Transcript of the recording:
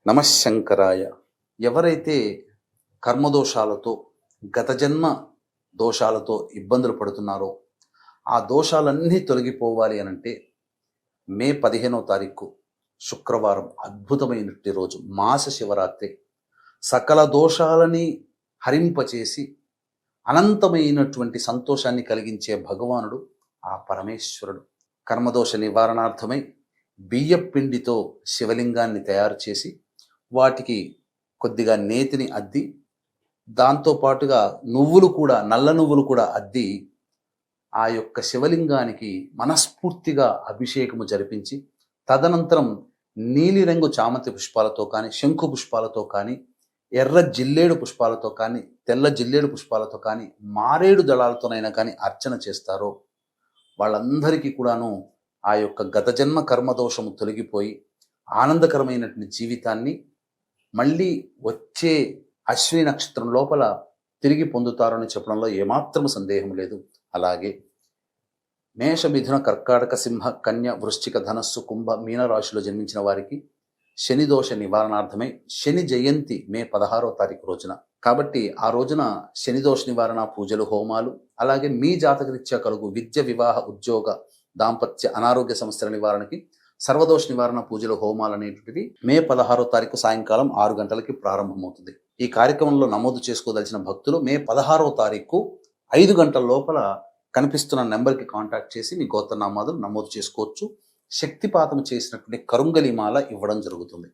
నమశంకరాయ. ఎవరైతే కర్మదోషాలతో గత జన్మ దోషాలతో ఇబ్బందులు పడుతున్నారో ఆ దోషాలన్నీ తొలగిపోవాలి అనంటే మే 15వ తారీఖు శుక్రవారం అద్భుతమైనటువంటి రోజు, మాస శివరాత్రి. సకల దోషాలని హరింపచేసి అనంతమైనటువంటి సంతోషాన్ని కలిగించే భగవానుడు ఆ పరమేశ్వరుడు. కర్మదోష నివారణార్థమై బియ్యపిండితో శివలింగాన్ని తయారు చేసి వాటికి కొద్దిగా నేతిని అద్ది, దాంతోపాటుగా నువ్వులు కూడా, నల్ల నువ్వులు కూడా అద్ది ఆ యొక్క శివలింగానికి మనస్ఫూర్తిగా అభిషేకము జరిపించి, తదనంతరం నీలిరంగు చామంతి పుష్పాలతో కానీ, శంఖు పుష్పాలతో కానీ, ఎర్ర జిల్లేడు పుష్పాలతో కానీ, తెల్ల జిల్లేడు పుష్పాలతో కానీ, మారేడు దళాలతోనైనా కానీ అర్చన చేస్తారో వాళ్ళందరికీ కూడాను ఆ యొక్క గత జన్మ కర్మదోషము తొలగిపోయి ఆనందకరమైనటువంటి జీవితాన్ని మళ్ళీ వచ్చే అశ్విని నక్షత్రం లోపల తిరిగి పొందుతారని చెప్పడంలో ఏమాత్రం సందేహం లేదు. అలాగే మేష, మిథున, కర్కాటక, సింహ, కన్య, వృశ్చిక, ధనస్సు, కుంభ, మీన రాశిలో జన్మించిన వారికి శని దోష నివారణార్థమై శని జయంతి మే 16వ తారీఖు రోజున. కాబట్టి ఆ రోజున శని దోష నివారణ పూజలు, హోమాలు, అలాగే మీ జాతకరీత్యా కలుగు విద్య, వివాహ, ఉద్యోగ, దాంపత్య, అనారోగ్య సమస్యల నివారణకి సర్వదోష నివారణ పూజలు, హోమాలు అనేటువంటివి మే 16వ తారీఖు సాయంకాలం 6 గంటలకి ప్రారంభమవుతుంది. ఈ కార్యక్రమంలో నమోదు చేసుకోదలిచిన భక్తులు మే 16వ తారీఖు 5 గంటల లోపల కనిపిస్తున్న నెంబర్కి కాంటాక్ట్ చేసి మీ గోత్రనామాదులు నమోదు చేసుకోవచ్చు. శక్తిపాతం చేసినటువంటి కరుంగలిమాల ఇవ్వడం జరుగుతుంది.